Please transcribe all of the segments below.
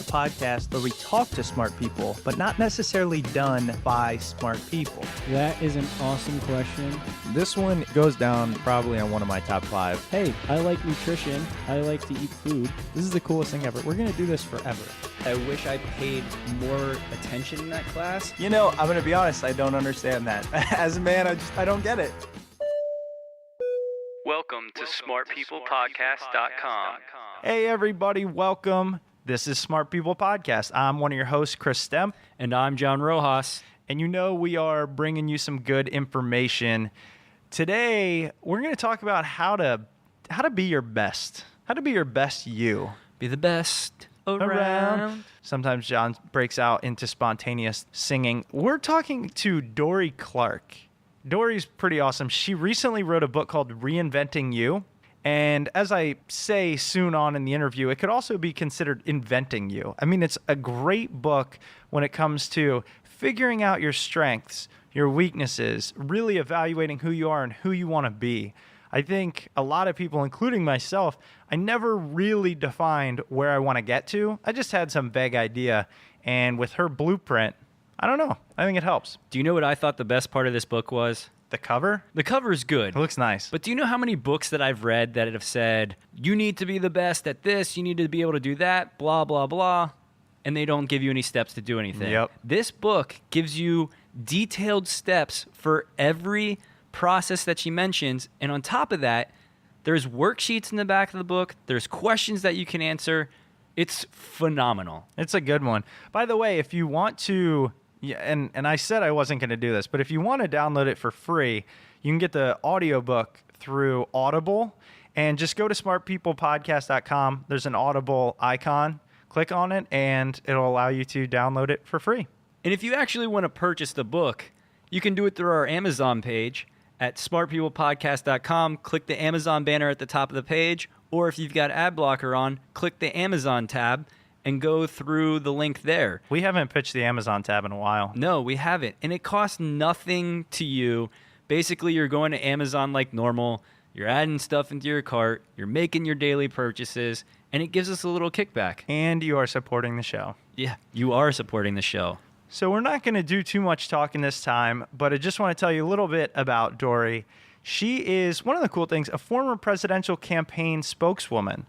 podcast where we talk to smart people, but not necessarily done by smart people? That is an awesome question. This one goes down probably on one of my top 5. Hey, I like nutrition. I like to eat food. This is the coolest thing ever. We're going to do this forever. I wish I paid more attention in that class. You know, I'm going to be honest, I don't understand that. As a man, I don't get it. Welcome to smartpeoplepodcast.com. Hey, everybody, welcome. This is Smart People Podcast. I'm one of your hosts, Chris Stemp. And I'm John Rojas. And you know we are bringing you some good information. Today, we're going to talk about how to be your best. How to be your best you. Be the best around. Sometimes John breaks out into spontaneous singing. We're talking to Dorie Clark. Dorie's pretty awesome. She recently wrote a book called Reinventing You. And as I say soon on in the interview, it could also be considered inventing you. I mean, it's a great book when it comes to figuring out your strengths, your weaknesses, really evaluating who you are and who you want to be. I think a lot of people, including myself, I never really defined where I want to get to. I just had some vague idea. And with her blueprint, I don't know. I think it helps. Do you know what I thought the best part of this book was? The cover? The cover is good. It looks nice. But do you know how many books that I've read that have said, you need to be the best at this, you need to be able to do that, blah, blah, blah, and they don't give you any steps to do anything. Yep. This book gives you detailed steps for every process that she mentions, and on top of that, there's worksheets in the back of the book, there's questions that you can answer. It's phenomenal. It's a good one. By the way, if you want to... Yeah, and I said I wasn't going to do this, but if you want to download it for free, you can get the audiobook through Audible, and just go to smartpeoplepodcast.com. There's an Audible icon. Click on it, and it'll allow you to download it for free. And if you actually want to purchase the book, you can do it through our Amazon page at smartpeoplepodcast.com. Click the Amazon banner at the top of the page, or if you've got ad blocker on, click the Amazon tab and go through the link there. We haven't pitched the Amazon tab in a while. No, we haven't. And it costs nothing to you. Basically, you're going to Amazon like normal. You're adding stuff into your cart. You're making your daily purchases. And it gives us a little kickback. And you are supporting the show. Yeah, you are supporting the show. So we're not going to do too much talking this time, but I just want to tell you a little bit about Dorie. She is, one of the cool things, a former presidential campaign spokeswoman.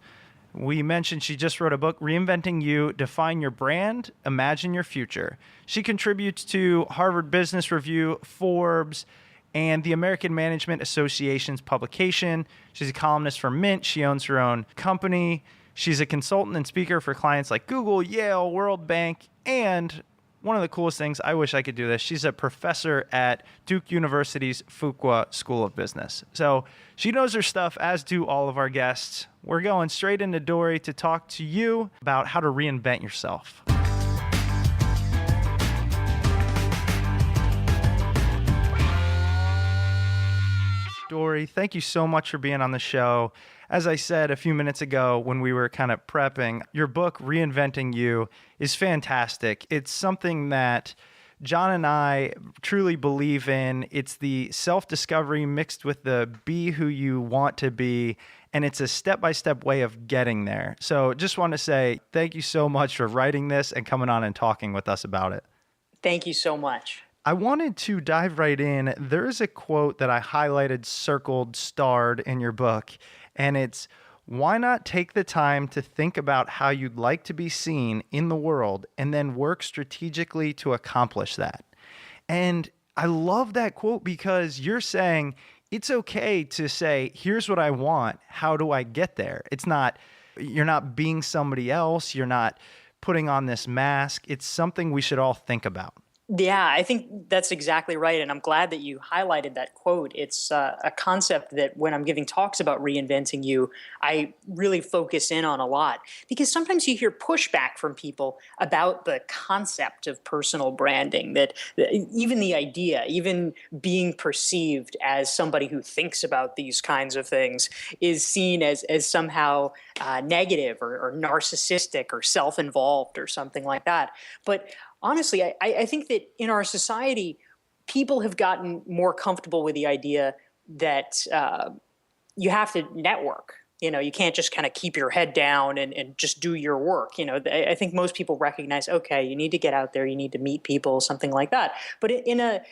We mentioned she just wrote a book, Reinventing You, Define Your Brand, Imagine Your Future. She contributes to Harvard Business Review, Forbes, and the American Management Association's publication. She's a columnist for Mint. She owns her own company. She's a consultant and speaker for clients like Google, Yale, World Bank, and one of the coolest things, I wish I could do this, she's a professor at Duke University's Fuqua School of Business. So she knows her stuff, as do all of our guests. We're going straight into Dorie to talk to you about how to reinvent yourself. Dorie, thank you so much for being on the show. As I said a few minutes ago when we were kind of prepping, your book, Reinventing You, is fantastic. It's something that John and I truly believe in. It's the self-discovery mixed with the be who you want to be, and it's a step-by-step way of getting there. So just want to say thank you so much for writing this and coming on and talking with us about it. Thank you so much. I wanted to dive right in. There is a quote that I highlighted, circled, starred in your book, and it's, why not take the time to think about how you'd like to be seen in the world and then work strategically to accomplish that? And I love that quote because you're saying it's okay to say, here's what I want. How do I get there? It's not, you're not being somebody else. You're not putting on this mask. It's something we should all think about. Yeah, I think that's exactly right. And I'm glad that you highlighted that quote. It's a concept that when I'm giving talks about reinventing you, I really focus in on a lot. Because sometimes you hear pushback from people about the concept of personal branding, that even the idea, even being perceived as somebody who thinks about these kinds of things is seen as somehow negative or narcissistic or self-involved or something like that. But honestly, I think that in our society, people have gotten more comfortable with the idea that you have to network. You can't just kind of keep your head down and just do your work. I think most people recognize, okay, you need to get out there, you need to meet people, something like that. But in a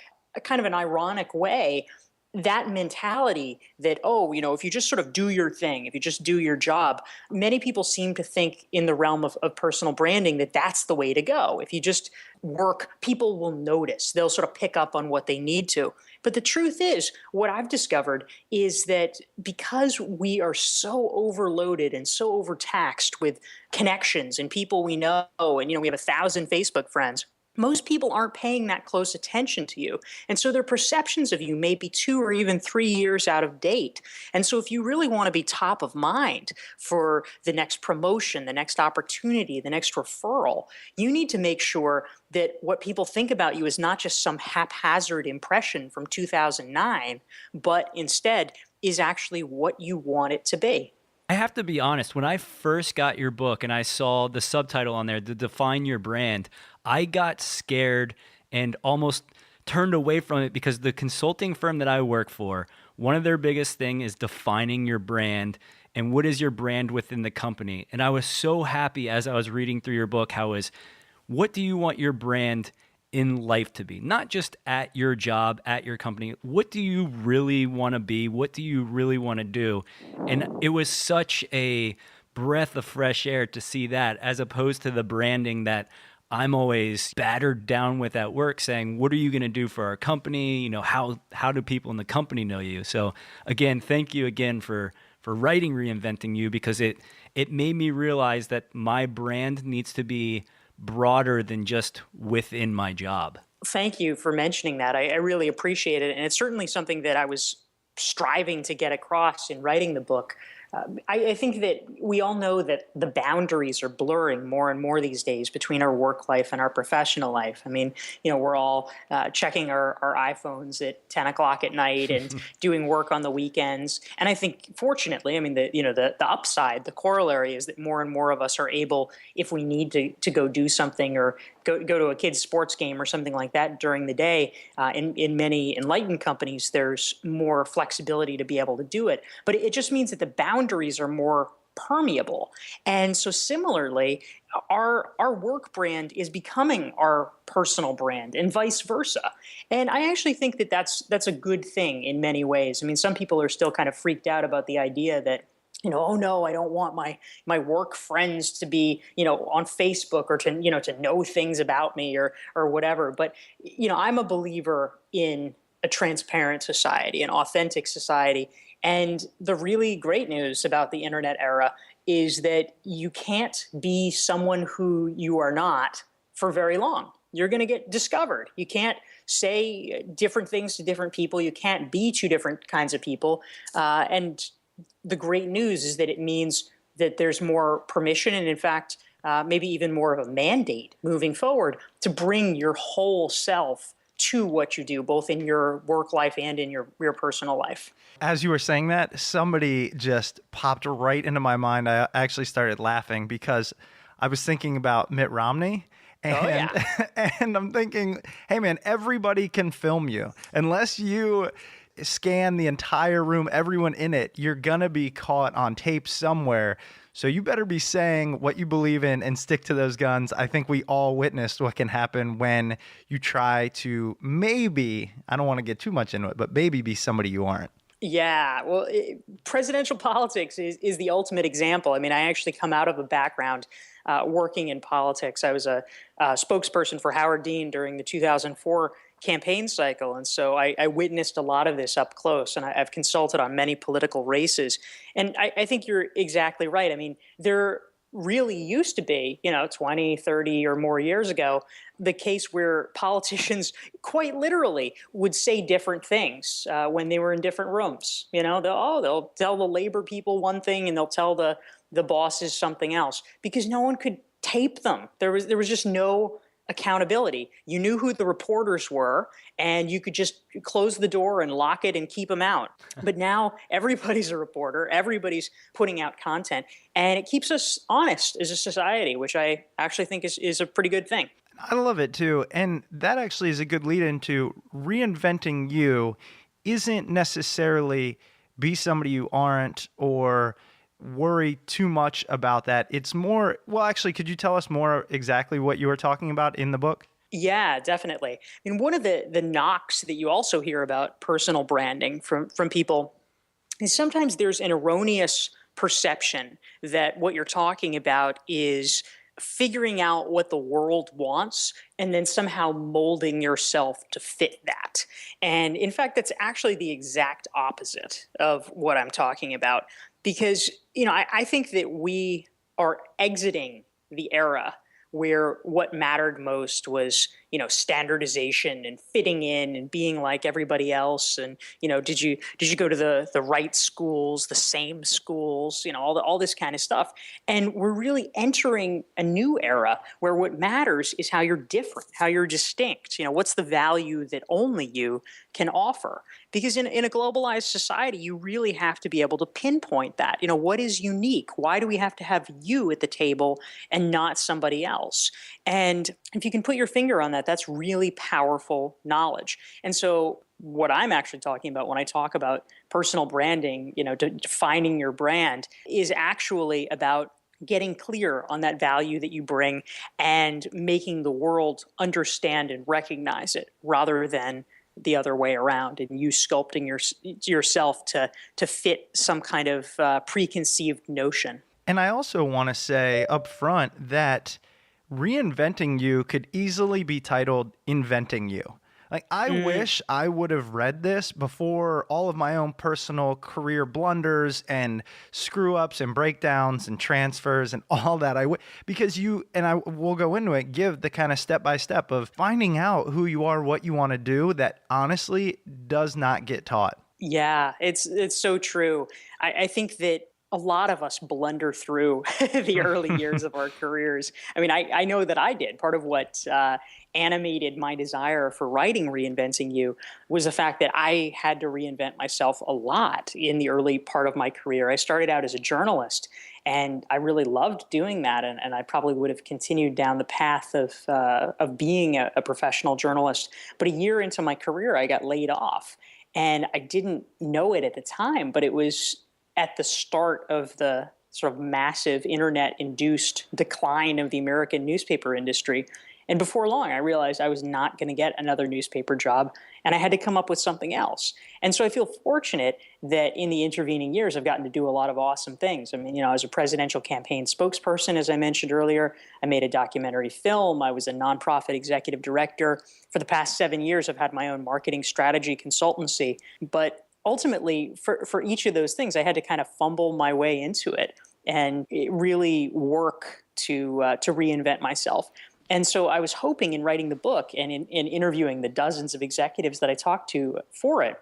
kind of an ironic way, that mentality that, oh, if you just sort of do your thing, if you just do your job, many people seem to think in the realm of personal branding that that's the way to go. If you just work, people will notice. They'll sort of pick up on what they need to. But the truth is, what I've discovered is that because we are so overloaded and so overtaxed with connections and people we know, and we have 1,000 Facebook friends, most people aren't paying that close attention to you. And so their perceptions of you may be 2 or even 3 years out of date. And so if you really want to be top of mind for the next promotion, the next opportunity, the next referral, you need to make sure that what people think about you is not just some haphazard impression from 2009, but instead is actually what you want it to be. I have to be honest, when I first got your book and I saw the subtitle on there, to define your brand, I got scared and almost turned away from it because the consulting firm that I work for, one of their biggest thing is defining your brand and what is your brand within the company. And I was so happy as I was reading through your book, what do you want your brand in life to be? Not just at your job, at your company. What do you really want to be? What do you really want to do? And it was such a breath of fresh air to see that, as opposed to the branding that I'm always battered down with at work, saying, what are you going to do for our company? How do people in the company know you? So again, thank you again for writing Reinventing You, because it made me realize that my brand needs to be broader than just within my job. Thank you for mentioning that. I really appreciate it. And it's certainly something that I was striving to get across in writing the book. I think that we all know that the boundaries are blurring more and more these days between our work life and our professional life. I mean, we're all checking our iPhones at 10 o'clock at night and doing work on the weekends. And I think, fortunately, I mean, the upside, the corollary is that more and more of us are able, if we need to go do something or go to a kid's sports game or something like that during the day. In many enlightened companies, there's more flexibility to be able to do it. But it just means that the boundaries are more permeable. And so similarly, our work brand is becoming our personal brand and vice versa. And I actually think that that's a good thing in many ways. I mean, some people are still kind of freaked out about the idea that, oh no, I don't want my work friends to be, on Facebook or to know things about me or whatever. But, I'm a believer in a transparent society, an authentic society. And the really great news about the internet era is that you can't be someone who you are not for very long. You're going to get discovered. You can't say different things to different people. You can't be two different kinds of people. And the great news is that it means that there's more permission and, in fact, maybe even more of a mandate moving forward to bring your whole self to what you do, both in your work life and in your personal life. As you were saying that, somebody just popped right into my mind. I actually started laughing because I was thinking about Mitt Romney. And, and I'm thinking, hey, man, everybody can film you. Unless you scan the entire room, everyone in it, you're going to be caught on tape somewhere. So you better be saying what you believe in and stick to those guns. I think we all witnessed what can happen when you try to maybe, I don't want to get too much into it, but maybe be somebody you aren't. Yeah, well, presidential politics is the ultimate example. I mean, I actually come out of a background working in politics. I was a spokesperson for Howard Dean during the 2004 campaign cycle. And so I witnessed a lot of this up close, and I've consulted on many political races. And I think you're exactly right. I mean, there really used to be, 20, 30 or more years ago, the case where politicians quite literally would say different things when they were in different rooms. They'll tell the labor people one thing and they'll tell the bosses something else because no one could tape them. There was just no accountability. You knew who the reporters were, and you could just close the door and lock it and keep them out. But now everybody's a reporter, everybody's putting out content, and it keeps us honest as a society, which I actually think is a pretty good thing. I love it too. And that actually is a good lead into Reinventing You isn't necessarily be somebody you aren't or worry too much about that. It's more, well, actually, could you tell us more exactly what you were talking about in the book? Yeah, definitely. I mean, one of the knocks that you also hear about personal branding from people is sometimes there's an erroneous perception that what you're talking about is figuring out what the world wants and then somehow molding yourself to fit that. And in fact, that's actually the exact opposite of what I'm talking about. Because, I think that we are exiting the era where what mattered most was, standardization and fitting in and being like everybody else. And, did you go to the right schools, the same schools, all this kind of stuff. And we're really entering a new era where what matters is how you're different, how you're distinct. What's the value that only you can offer? Because in a globalized society, you really have to be able to pinpoint that. What is unique? Why do we have to have you at the table and not somebody else? And if you can put your finger on that, that's really powerful knowledge. And so what I'm actually talking about when I talk about personal branding, defining your brand, is actually about getting clear on that value that you bring and making the world understand and recognize it rather than the other way around, and you sculpting yourself to fit some kind of preconceived notion. And I also want to say up front that Reinventing You could easily be titled Inventing You. Like, I wish I would have read this before all of my own personal career blunders and screw ups and breakdowns and transfers and all that. Because you, and I will go into it, give the kind of step by step of finding out who you are, what you want to do, that honestly does not get taught. Yeah, it's so true. I think that a lot of us blunder through the early years of our careers. I mean, I know that I did. Part of what animated my desire for writing Reinventing You was the fact that I had to reinvent myself a lot in the early part of my career. I started out as a journalist, and I really loved doing that, and I probably would have continued down the path of being a professional journalist. But a year into my career, I got laid off, and I didn't know it at the time, but it was at the start of the sort of massive internet-induced decline of the American newspaper industry. And before long, I realized I was not going to get another newspaper job, and I had to come up with something else. And so I feel fortunate that in the intervening years, I've gotten to do a lot of awesome things. I mean, I was a presidential campaign spokesperson, as I mentioned earlier. I made a documentary film. I was a nonprofit executive director. For the past 7 years, I've had my own marketing strategy consultancy. But ultimately, for each of those things, I had to kind of fumble my way into it and really work to reinvent myself. And so I was hoping in writing the book and in interviewing the dozens of executives that I talked to for it,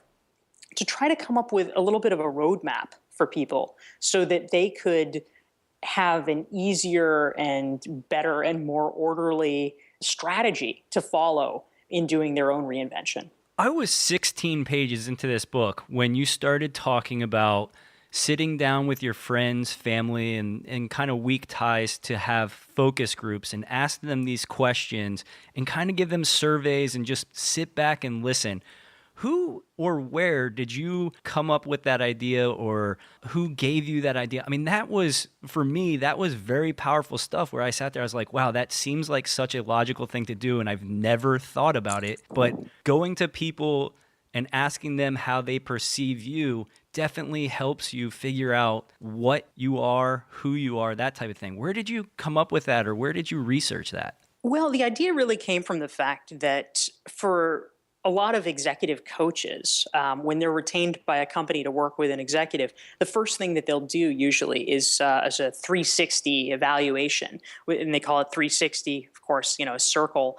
to try to come up with a little bit of a roadmap for people so that they could have an easier and better and more orderly strategy to follow in doing their own reinvention. I was 16 pages into this book when you started talking about sitting down with your friends, family, and kind of weak ties to have focus groups and ask them these questions and kind of give them surveys and just sit back and listen. Who or where did you come up with that idea, or who gave you that idea? I mean, that was, for me, that was very powerful stuff where I sat there, I was like, wow, that seems like such a logical thing to do, and I've never thought about it. But going to people and asking them how they perceive you definitely helps you figure out what you are, who you are, that type of thing. Where did you come up with that, or where did you research that? Well, the idea really came from the fact that for a lot of executive coaches, when they're retained by a company to work with an executive, the first thing that they'll do usually is a 360 evaluation, and they call it 360, of course, a circle,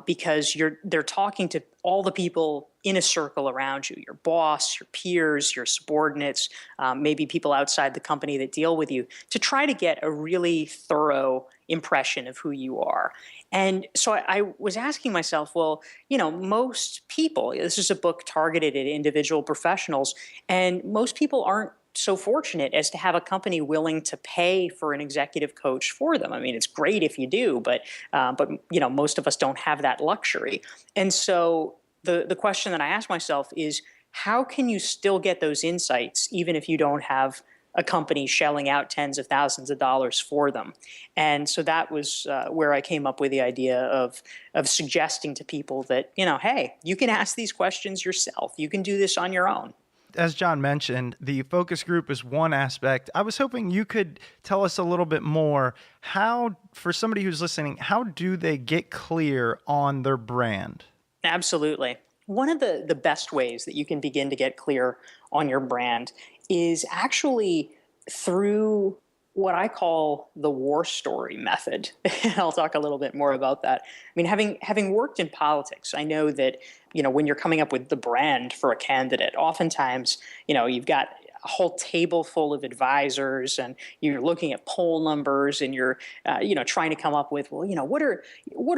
because they're talking to all the people in a circle around you, your boss, your peers, your subordinates, maybe people outside the company that deal with you, to try to get a really thorough impression of who you are. And so I was asking myself, well, most people, this is a book targeted at individual professionals, and most people aren't so fortunate as to have a company willing to pay for an executive coach for them. I mean, it's great if you do, but most of us don't have that luxury. And so the question that I ask myself is, how can you still get those insights even if you don't have a company shelling out tens of thousands of dollars for them. And so that was where I came up with the idea of suggesting to people that, hey, you can ask these questions yourself. You can do this on your own. As John mentioned, the focus group is one aspect. I was hoping you could tell us a little bit more how, for somebody who's listening, how do they get clear on their brand? Absolutely. One of the best ways that you can begin to get clear on your brand is actually through what I call the war story method. I'll talk a little bit more about that. I mean, having worked in politics, I know that, when you're coming up with the brand for a candidate, oftentimes, you've got a whole table full of advisors and you're looking at poll numbers and you're, trying to come up with, what are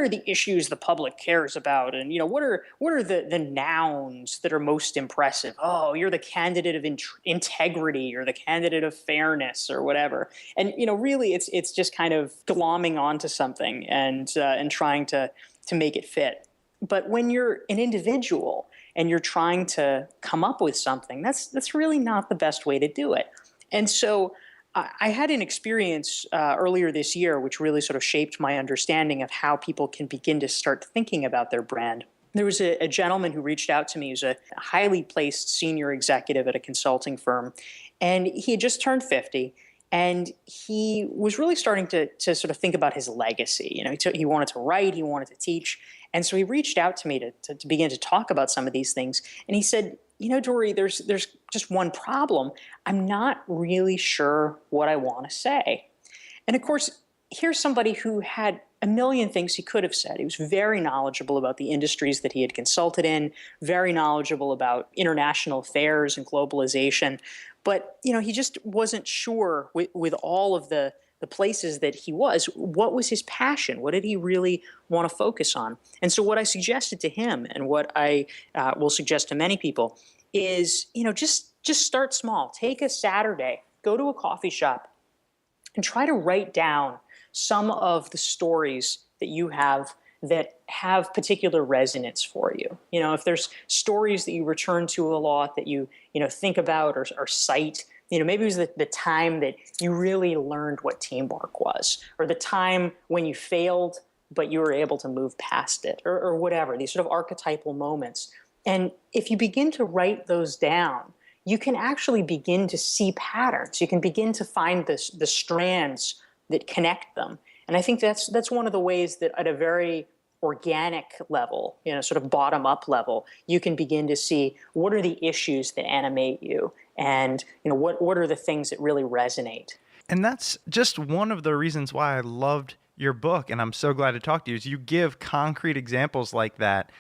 the issues the public cares about? And, what are the nouns that are most impressive? Oh, you're the candidate of integrity or the candidate of fairness or whatever. And, really it's just kind of glomming onto something and trying to make it fit. But when you're an individual and you're trying to come up with something, that's really not the best way to do it. And so I had an experience earlier this year which really sort of shaped my understanding of how people can begin to start thinking about their brand. There was a gentleman who reached out to me who's a highly placed senior executive at a consulting firm, and he had just turned 50. And he was really starting to sort of think about his legacy. He wanted to write, he wanted to teach. And so he reached out to me to begin to talk about some of these things. And he said, Dorie, there's just one problem. I'm not really sure what I want to say. And of course, here's somebody who had a million things he could have said. He was very knowledgeable about the industries that he had consulted in, very knowledgeable about international affairs and globalization. But, he just wasn't sure with all of the places that he was, what was his passion? What did he really want to focus on? And so what I suggested to him and what I will suggest to many people is, just start small. Take a Saturday, go to a coffee shop and try to write down some of the stories that you have that have particular resonance for you. If there's stories that you return to a lot that you think about or cite, maybe it was the time that you really learned what teamwork was, or the time when you failed, but you were able to move past it, or whatever, these sort of archetypal moments. And if you begin to write those down, you can actually begin to see patterns. You can begin to find the strands that connect them. And I think that's one of the ways that at a very organic level, sort of bottom up level, you can begin to see what are the issues that animate you and, what are the things that really resonate. And that's just one of the reasons why I loved your book. And I'm so glad to talk to you is you give concrete examples like that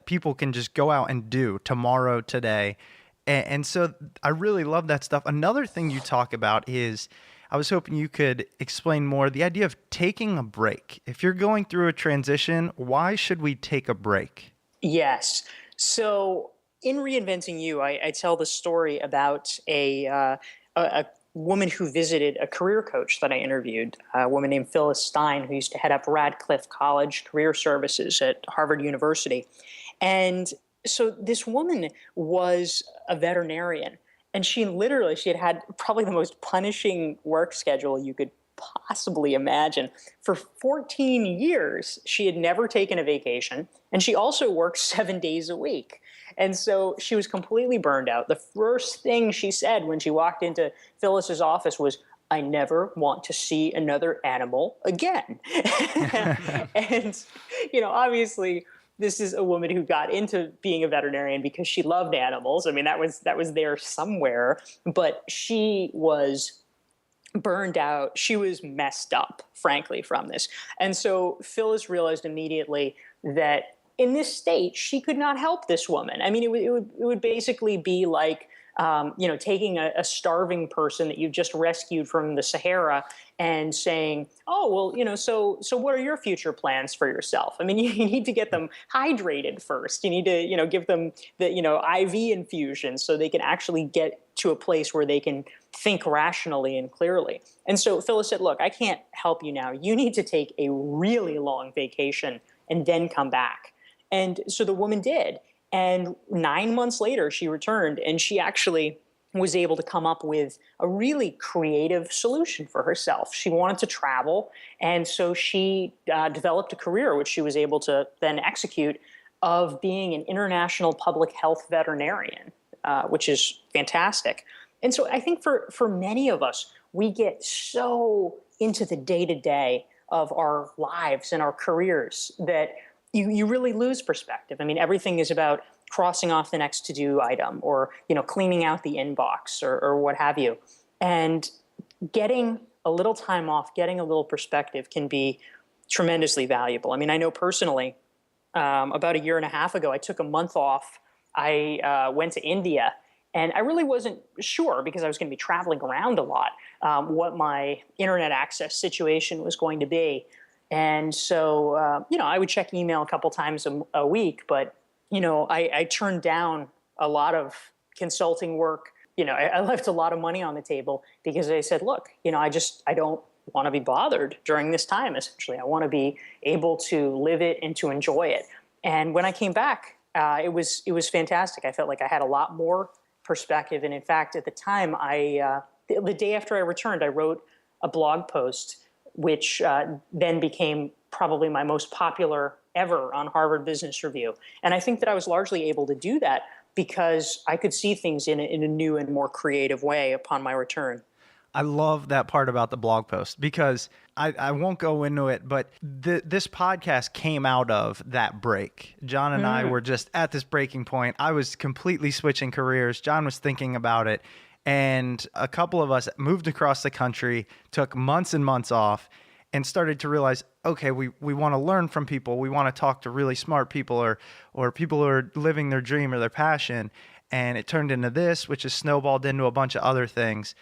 people can just go out and do tomorrow, today. And so I really love that stuff. Another thing you talk about is, I was hoping you could explain more the idea of taking a break. If you're going through a transition, why should we take a break? Yes. So in Reinventing You, I tell the story about a woman who visited a career coach that I interviewed, a woman named Phyllis Stein, who used to head up Radcliffe College Career Services at Harvard University. And so this woman was a veterinarian. And she had probably the most punishing work schedule you could possibly imagine. For 14 years, she had never taken a vacation, and she also worked 7 days a week. And so she was completely burned out. The first thing she said when she walked into Phyllis's office was, "I never want to see another animal again." And, obviously, this is a woman who got into being a veterinarian because she loved animals. I mean, that was there somewhere, but she was burned out. She was messed up, frankly, from this. And so Phyllis realized immediately that in this state, she could not help this woman. I mean, it would basically be like, taking a starving person that you've just rescued from the Sahara and saying, "Oh, well, so what are your future plans for yourself?" I mean, you need to get them hydrated first. You need to, give them the, IV infusion so they can actually get to a place where they can think rationally and clearly. And so Phyllis said, "Look, I can't help you now. You need to take a really long vacation and then come back." And so the woman did. And 9 months later, she returned, and she actually was able to come up with a really creative solution for herself. She wanted to travel, and so she developed a career, which she was able to then execute, of being an international public health veterinarian, which is fantastic. And so I think for many of us, we get so into the day-to-day of our lives and our careers that you really lose perspective. I mean, everything is about crossing off the next to-do item, or cleaning out the inbox, or what have you. And getting a little time off, getting a little perspective can be tremendously valuable. I mean, I know personally, about a year and a half ago, I took a month off. I went to India, and I really wasn't sure, because I was going to be traveling around a lot, what my internet access situation was going to be. And so, I would check email a couple times a week, but I turned down a lot of consulting work. I left a lot of money on the table, because I said, look, I don't want to be bothered during this time, essentially. I want to be able to live it and to enjoy it. And when I came back, it was fantastic. I felt like I had a lot more perspective. And in fact, at the time, the day after I returned, I wrote a blog post, which then became probably my most popular ever on Harvard Business Review. And I think that I was largely able to do that because I could see things in a new and more creative way upon my return. I love that part about the blog post, because I won't go into it, but this podcast came out of that break. John and I were just at this breaking point. I was completely switching careers. John was thinking about it. And a couple of us moved across the country, took months and months off, and started to realize, okay, we want to learn from people. We want to talk to really smart people, or people who are living their dream or their passion. And it turned into this, which has snowballed into a bunch of other things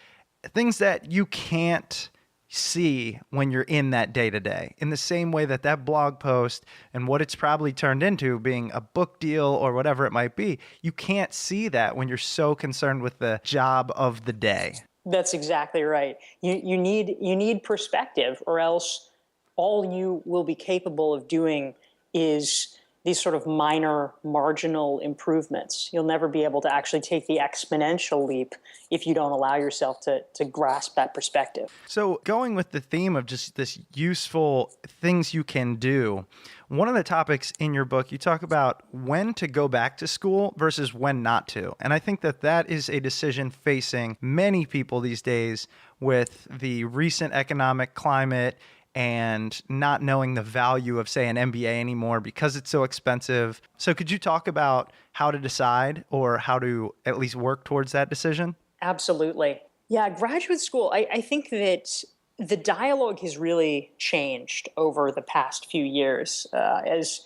that you can't see when you're in that day-to-day. In the same way that blog post and what it's probably turned into, being a book deal or whatever it might be, you can't see that when you're so concerned with the job of the day. That's exactly right. You need perspective, or else all you will be capable of doing is these sort of minor marginal improvements. You'll never be able to actually take the exponential leap if you don't allow yourself to grasp that perspective. So going with the theme of just this useful things you can do, one of the topics in your book, you talk about when to go back to school versus when not to. And I think that is a decision facing many people these days with the recent economic climate and not knowing the value of, say, an MBA anymore because it's so expensive. So could you talk about how to decide, or how to at least work towards that decision? Absolutely. Yeah, graduate school, I think that the dialogue has really changed over the past few years as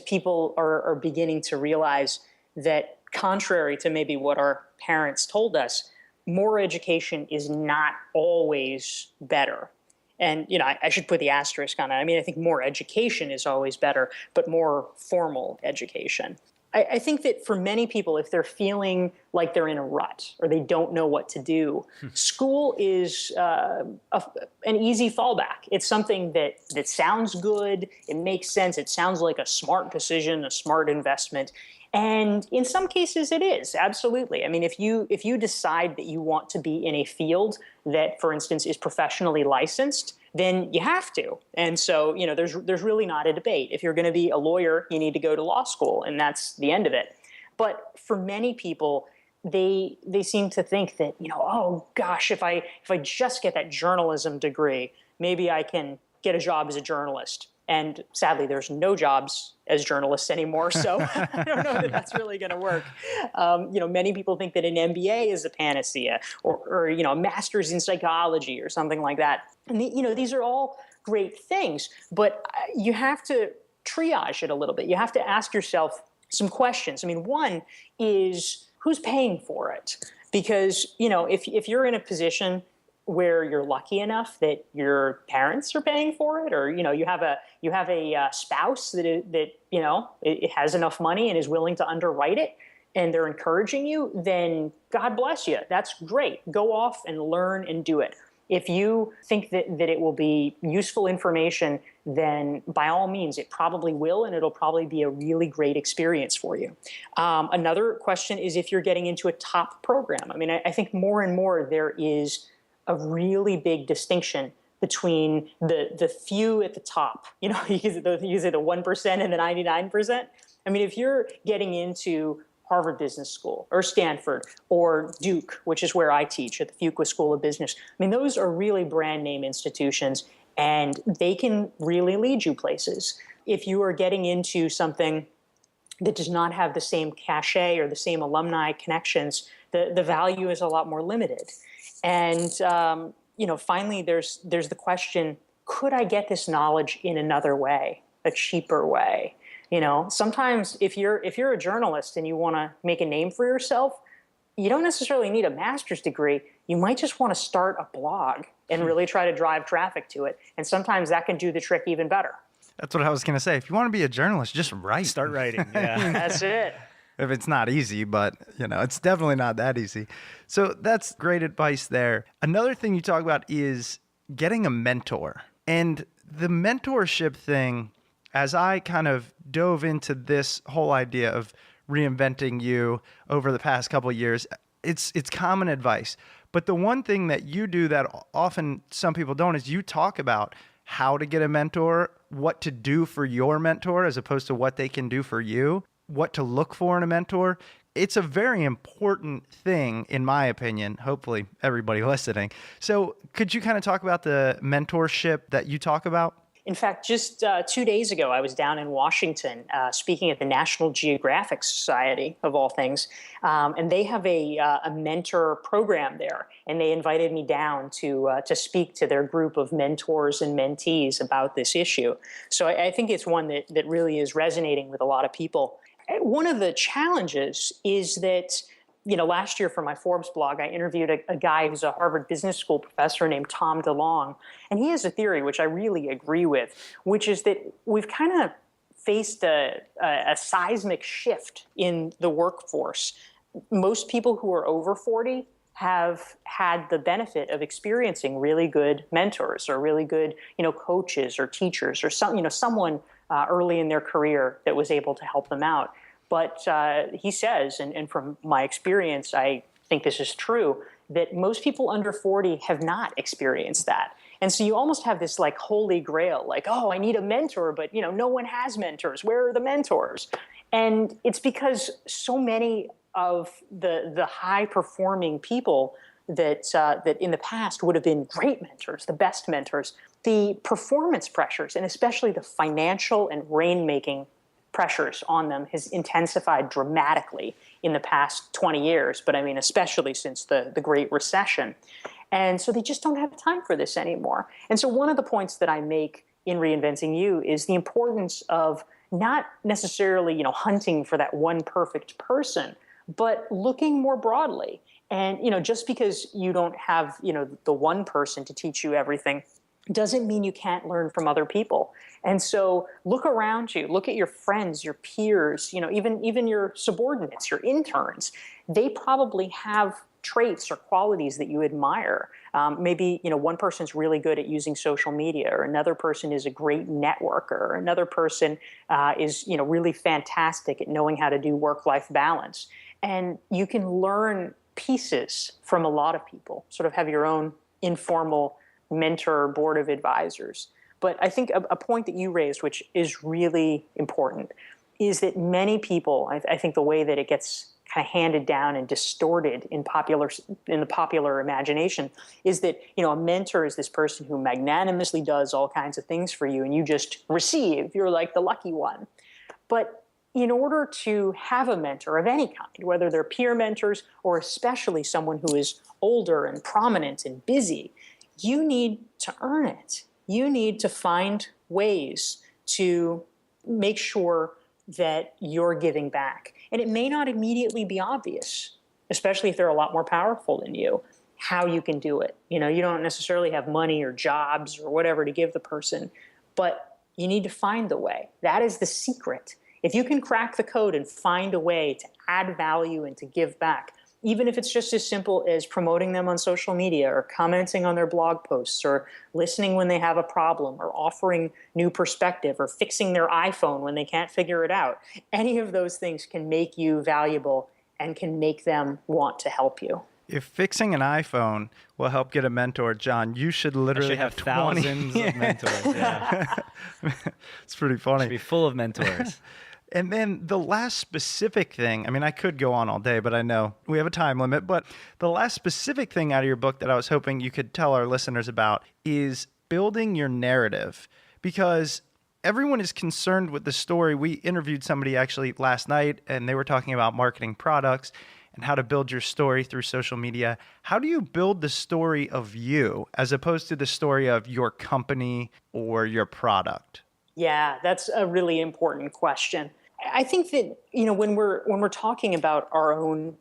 people are beginning to realize that, contrary to maybe what our parents told us, more education is not always better. And, I should put the asterisk on it. I mean, I think more education is always better, but more formal education. I think that for many people, if they're feeling like they're in a rut or they don't know what to do, school is an easy fallback. It's something that sounds good. It makes sense. It sounds like a smart decision, a smart investment. And in some cases it is, absolutely. I mean, if you decide that you want to be in a field that, for instance, is professionally licensed, then you have to. And so, there's really not a debate. If you're going to be a lawyer, you need to go to law school, and that's the end of it. But for many people, they seem to think that, oh gosh, if I just get that journalism degree, maybe I can get a job as a journalist. And sadly, there's no jobs as journalists anymore, so I don't know that that's really going to work. Many people think that an MBA is a panacea, or a master's in psychology or something like that. And these are all great things, but you have to triage it a little bit. You have to ask yourself some questions. I mean, one is, who's paying for it? Because if you're in a position where you're lucky enough that your parents are paying for it, or you have a spouse that it has enough money and is willing to underwrite it, and they're encouraging you, then God bless you. That's great. Go off and learn and do it. If you think that it will be useful information then by all means, it probably will, and it'll probably be a really great experience for you. Another question is if you're getting into a top program. I mean, I think more and more there is a really big distinction between the few at the top. You know, you say the 1% and the 99%. I mean, if you're getting into Harvard Business School or Stanford or Duke, which is where I teach at the Fuqua School of Business, I mean, those are really brand name institutions, and they can really lead you places. If you are getting into something that does not have the same cachet or the same alumni connections, the value is a lot more limited. And finally, there's the question: could I get this knowledge in another way, a cheaper way? You know, sometimes if you're a journalist and you want to make a name for yourself, you don't necessarily need a master's degree. You might just want to start a blog and really try to drive traffic to it. And sometimes that can do the trick even better. That's what I was going to say. If you want to be a journalist, just write. Start writing. Yeah. That's it. If it's not easy, but it's definitely not that easy. So that's great advice there. Another thing you talk about is getting a mentor. And the mentorship thing, as I kind of dove into this whole idea of reinventing you over the past couple of years, it's common advice. But the one thing that you do that often some people don't is you talk about how to get a mentor, what to do for your mentor as opposed to what they can do for you, what to look for in a mentor. It's a very important thing, in my opinion, hopefully everybody listening. So could you kind of talk about the mentorship that you talk about? In fact, just 2 days ago, I was down in Washington speaking at the National Geographic Society, of all things, and they have a mentor program there, and they invited me down to speak to their group of mentors and mentees about this issue. So I think it's one that really is resonating with a lot of people. One of the challenges is that, last year for my Forbes blog, I interviewed a guy who's a Harvard Business School professor named Tom DeLong. And he has a theory, which I really agree with, which is that we've kind of faced a seismic shift in the workforce. Most people who are over 40 have had the benefit of experiencing really good mentors or really good, coaches or teachers or someone early in their career that was able to help them out. But he says, and from my experience, I think this is true, that most people under 40 have not experienced that. And so you almost have this like holy grail, like, oh, I need a mentor, but no one has mentors. Where are the mentors? And it's because so many of the high performing people that in the past would have been great mentors, the best mentors, the performance pressures, and especially the financial and rainmaking pressures on them has intensified dramatically in the past 20 years, but I mean, especially since the Great Recession. And so they just don't have time for this anymore. And so one of the points that I make in Reinventing You is the importance of not necessarily, hunting for that one perfect person, but looking more broadly. And, just because you don't have, the one person to teach you everything doesn't mean you can't learn from other people. And so look around you, look at your friends, your peers, even your subordinates, your interns. They probably have traits or qualities that you admire. Maybe, one person's really good at using social media, or another person is a great networker, or another person is, really fantastic at knowing how to do work-life balance. And you can learn pieces from a lot of people, sort of have your own informal mentor board of advisors. But I think a point that you raised, which is really important, is that many people, I think the way that it gets kind of handed down and distorted in the popular imagination is that, a mentor is this person who magnanimously does all kinds of things for you and you just receive. You're like the lucky one. But in order to have a mentor of any kind, whether they're peer mentors or especially someone who is older and prominent and busy, you need to earn it. You need to find ways to make sure that you're giving back. And it may not immediately be obvious, especially if they're a lot more powerful than you, how you can do it. You don't necessarily have money or jobs or whatever to give the person, but you need to find the way. That is the secret. If you can crack the code and find a way to add value and to give back, even if it's just as simple as promoting them on social media or commenting on their blog posts or listening when they have a problem or offering new perspective or fixing their iPhone when they can't figure it out. Any of those things can make you valuable and can make them want to help you. If fixing an iPhone will help get a mentor, John, you should I literally should have 20. thousands of mentors. Yeah. It's pretty funny. Should be full of mentors. And then the last specific thing, I mean, I could go on all day, but I know we have a time limit. But the last specific thing out of your book that I was hoping you could tell our listeners about is building your narrative, because everyone is concerned with the story. We interviewed somebody actually last night, and they were talking about marketing products and how to build your story through social media. How do you build the story of you as opposed to the story of your company or your product? Yeah, that's a really important question. I think that, when we're talking about our own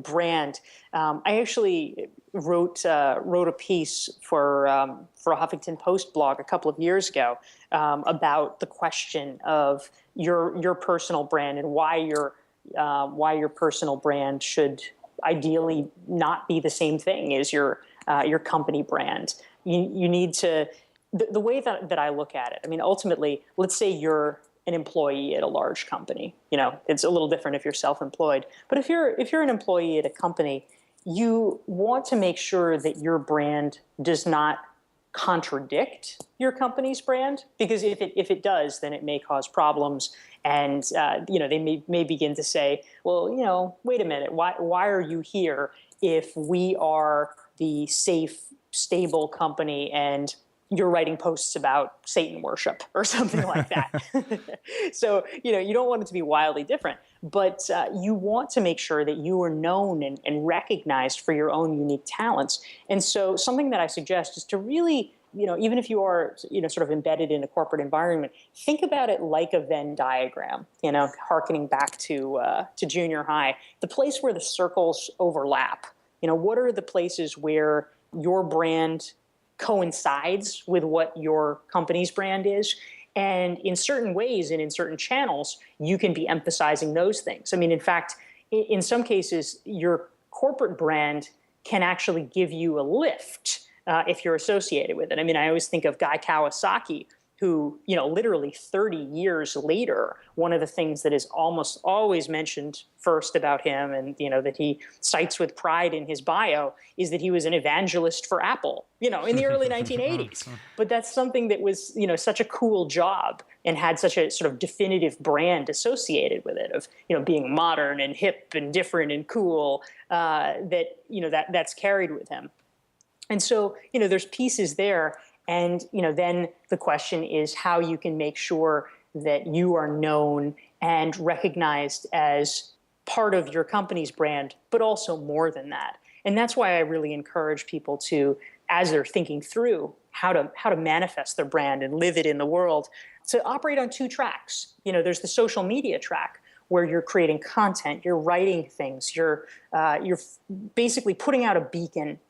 brand, I actually wrote a piece for a Huffington Post blog a couple of years ago about the question of your personal brand and why your personal brand should ideally not be the same thing as your company brand. You need to. The way that I look at it, I mean, ultimately, let's say you're an employee at a large company. It's a little different if you're self-employed. But if you're an employee at a company, you want to make sure that your brand does not contradict your company's brand, because if it does, then it may cause problems. And they may begin to say, well, wait a minute, why are you here if we are the safe, stable company and you're writing posts about Satan worship or something like that? So, you don't want it to be wildly different, but you want to make sure that you are known and recognized for your own unique talents. And so something that I suggest is to really, even if you are, sort of embedded in a corporate environment, think about it like a Venn diagram, hearkening back to junior high, the place where the circles overlap. What are the places where your brand coincides with what your company's brand is? And in certain ways and in certain channels, you can be emphasizing those things. I mean, in fact, in some cases, your corporate brand can actually give you a lift if you're associated with it. I mean, I always think of Guy Kawasaki, who, literally 30 years later, one of the things that is almost always mentioned first about him and, that he cites with pride in his bio is that he was an evangelist for Apple, in the early 1980s. But that's something that was, such a cool job and had such a sort of definitive brand associated with it of, being modern and hip and different and cool, that's carried with him. And so, there's pieces there. And, then the question is how you can make sure that you are known and recognized as part of your company's brand, but also more than that. And that's why I really encourage people to, as they're thinking through how to manifest their brand and live it in the world, to operate on two tracks. There's the social media track where you're creating content, you're writing things, you're basically putting out a beacon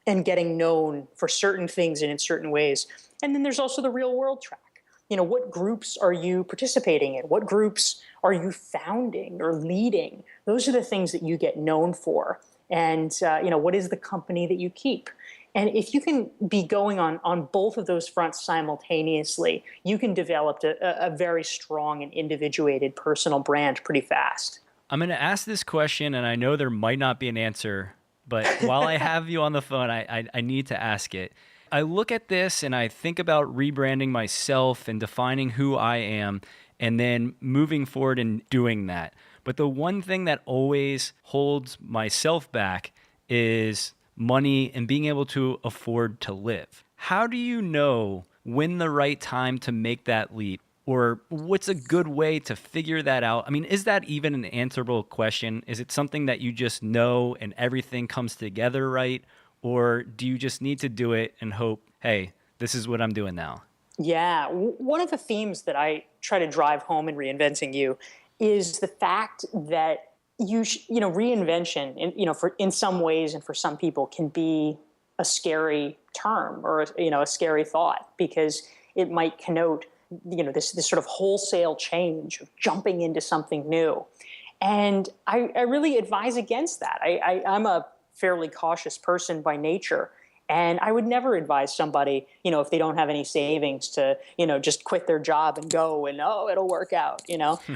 and getting known for certain things and in certain ways. And then there's also the real world track. What groups are you participating in? What groups are you founding or leading? Those are the things that you get known for. And, what is the company that you keep? And if you can be going on both of those fronts simultaneously, you can develop a very strong and individuated personal brand pretty fast. I'm going to ask this question, and I know there might not be an answer, but while I have you on the phone, I need to ask it. I look at this and I think about rebranding myself and defining who I am and then moving forward and doing that. But the one thing that always holds myself back is money and being able to afford to live. How do you know when the right time to make that leap? Or what's a good way to figure that out? I mean, is that even an answerable question? Is it something that you just know and everything comes together right? Or do you just need to do it and hope, hey, this is what I'm doing now? Yeah. One of the themes that I try to drive home in Reinventing You is the fact that reinvention, in some ways and for some people can be a scary term or, a scary thought, because it might connote this sort of wholesale change of jumping into something new. And I really advise against that. I'm a fairly cautious person by nature. And I would never advise somebody, if they don't have any savings to, just quit their job and go and, oh, it'll work out.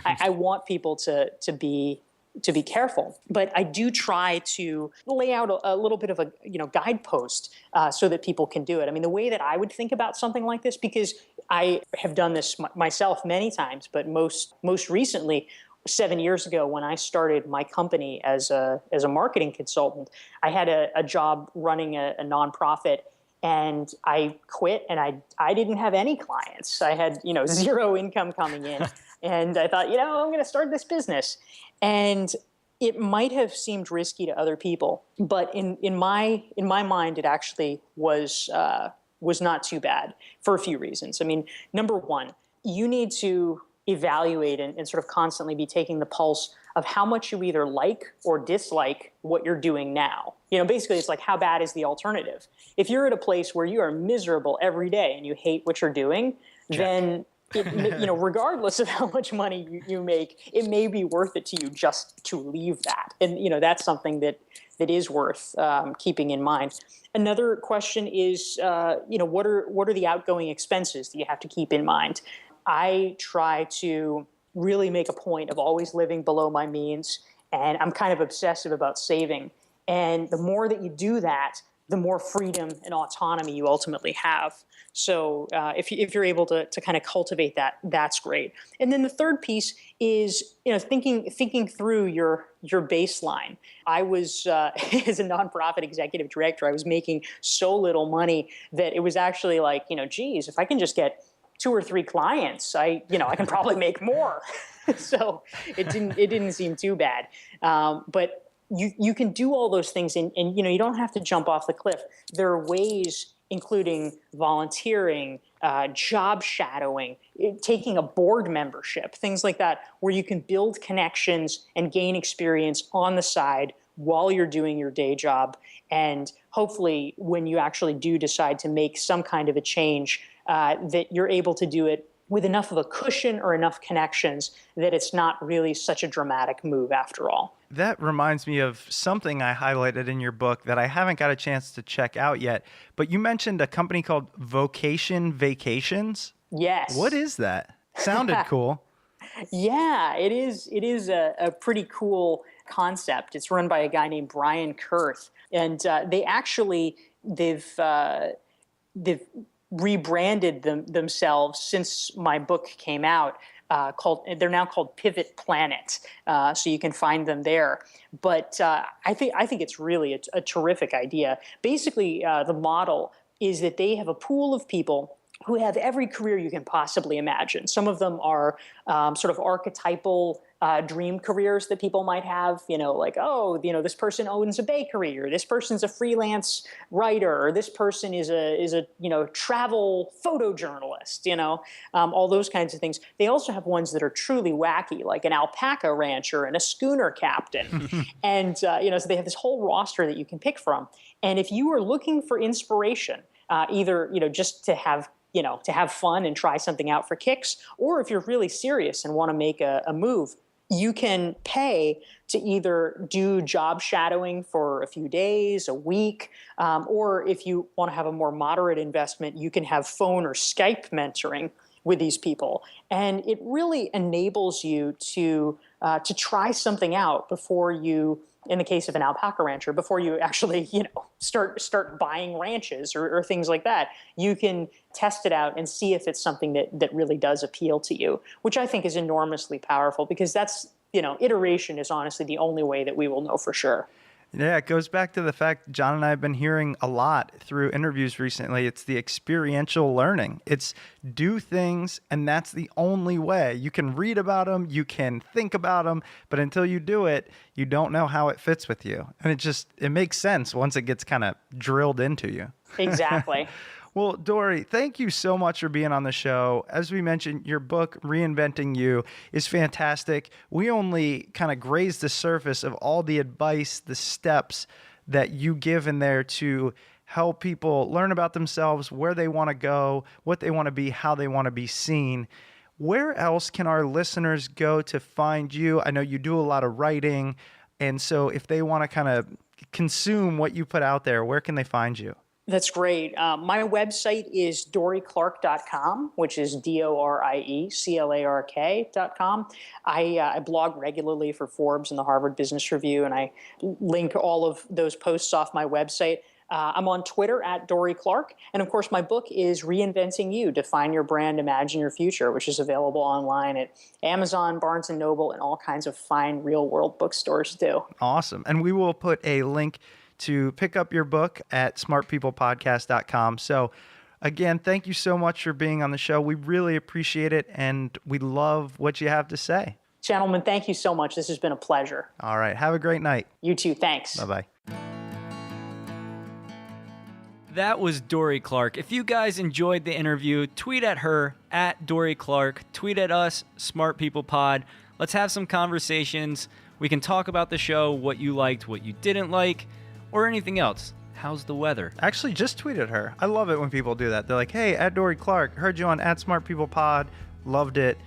I want people to be careful, but I do try to lay out a little bit of a guidepost so that people can do it. I mean, the way that I would think about something like this, because I have done this myself many times, but most recently, 7 years ago, when I started my company as a marketing consultant, I had a job running a nonprofit, and I quit, and I didn't have any clients. I had zero income coming in, and I thought I'm going to start this business, and it might have seemed risky to other people, but in my mind, it actually was not too bad for a few reasons. I mean, number one, you need to evaluate and sort of constantly be taking the pulse of how much you either like or dislike what you're doing now. Basically, it's like, how bad is the alternative? If you're at a place where you are miserable every day and you hate what you're doing, then regardless of how much money you make, it may be worth it to you just to leave that. And that's something that is worth keeping in mind. Another question is, what are the outgoing expenses that you have to keep in mind? I try to really make a point of always living below my means, and I'm kind of obsessive about saving. And the more that you do that, the more freedom and autonomy you ultimately have. So if you're able to kind of cultivate that, that's great. And then the third piece is thinking through your baseline. I was as a nonprofit executive director, I was making so little money that it was actually like, geez, if I can just get 2 or 3 clients, I can probably make more. So it didn't seem too bad. But you can do all those things, and you don't have to jump off the cliff. There are ways, including volunteering, job shadowing, taking a board membership, things like that, where you can build connections and gain experience on the side while you're doing your day job. And hopefully, when you actually do decide to make some kind of a change, that you're able to do it with enough of a cushion or enough connections that it's not really such a dramatic move after all. That reminds me of something I highlighted in your book that I haven't got a chance to check out yet. But you mentioned a company called Vocation Vacations. Yes. What is that? Sounded cool. Yeah, it is. It is a pretty cool concept. It's run by a guy named Brian Kurth, and they've rebranded themselves since my book came out. They're now called Pivot Planet, so you can find them there. But I think it's really a terrific idea. Basically, the model is that they have a pool of people who have every career you can possibly imagine. Some of them are sort of archetypal dream careers that people might have, this person owns a bakery, or this person's a freelance writer, or this person is a travel photojournalist, all those kinds of things. They also have ones that are truly wacky, like an alpaca rancher and a schooner captain. And, so they have this whole roster that you can pick from. And if you are looking for inspiration, either, just to have fun and try something out for kicks, or if you're really serious and want to make a move, you can pay to either do job shadowing for a few days, a week, or if you want to have a more moderate investment, you can have phone or Skype mentoring with these people. And it really enables you to try something out before you, in the case of an alpaca rancher, before you actually, start buying ranches or things like that. You can test it out and see if it's something that really does appeal to you, which I think is enormously powerful, because that's, iteration is honestly the only way that we will know for sure. Yeah, it goes back to the fact John and I have been hearing a lot through interviews recently. It's the experiential learning. It's do things, and that's the only way. You can read about them, you can think about them, but until you do it, you don't know how it fits with you. And it makes sense once it gets kind of drilled into you. Exactly. Well, Dorie, thank you so much for being on the show. As we mentioned, your book, Reinventing You, is fantastic. We only kind of grazed the surface of all the advice, the steps that you give in there to help people learn about themselves, where they want to go, what they want to be, how they want to be seen. where else can our listeners go to find you? I know you do a lot of writing, and so if they want to kind of consume what you put out there, where can they find you? That's great. My website is dorieclark.com, which is DORIECLARK.com. I blog regularly for Forbes and the Harvard Business Review, and I link all of those posts off my website. I'm on Twitter at Dorie Clark. And of course, my book is Reinventing You, Define Your Brand, Imagine Your Future, which is available online at Amazon, Barnes & Noble, and all kinds of fine real-world bookstores too. Awesome. And we will put a link to pick up your book at smartpeoplepodcast.com. So again, thank you so much for being on the show. We really appreciate it, and we love what you have to say. Gentlemen, thank you so much. This has been a pleasure. All right. Have a great night. You too. Thanks. Bye-bye. That was Dorie Clark. If you guys enjoyed the interview, tweet at her at Dorie Clark. Tweet at us, Smart People Pod. Let's have some conversations. We can talk about the show, what you liked, what you didn't like, or anything else. How's the weather? Actually, just tweet at her. I love it when people do that. They're like, hey, at Dorie Clark, heard you on at Smart People Pod, loved it.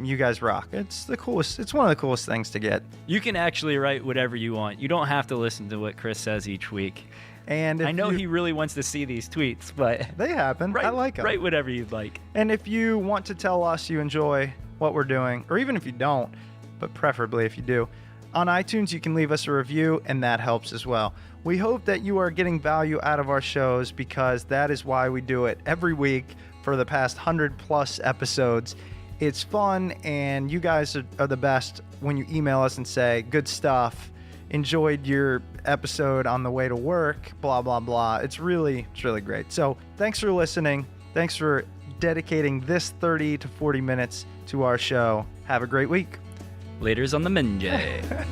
You guys rock. It's the coolest. It's one of the coolest things to get. You can actually write whatever you want. You don't have to listen to what Chris says each week. And I know he really wants to see these tweets, but they happen. I like them. Write whatever you'd like. And if you want to tell us you enjoy what we're doing, or even if you don't, but preferably if you do, on iTunes you can leave us a review, and that helps as well. We hope that you are getting value out of our shows, because that is why we do it every week for the past 100+ episodes. It's fun, and you guys are the best when you email us and say, good stuff, enjoyed your episode on the way to work, blah, blah, blah. It's really great. So thanks for listening. Thanks for dedicating this 30 to 40 minutes to our show. Have a great week. Laters on the Minjay.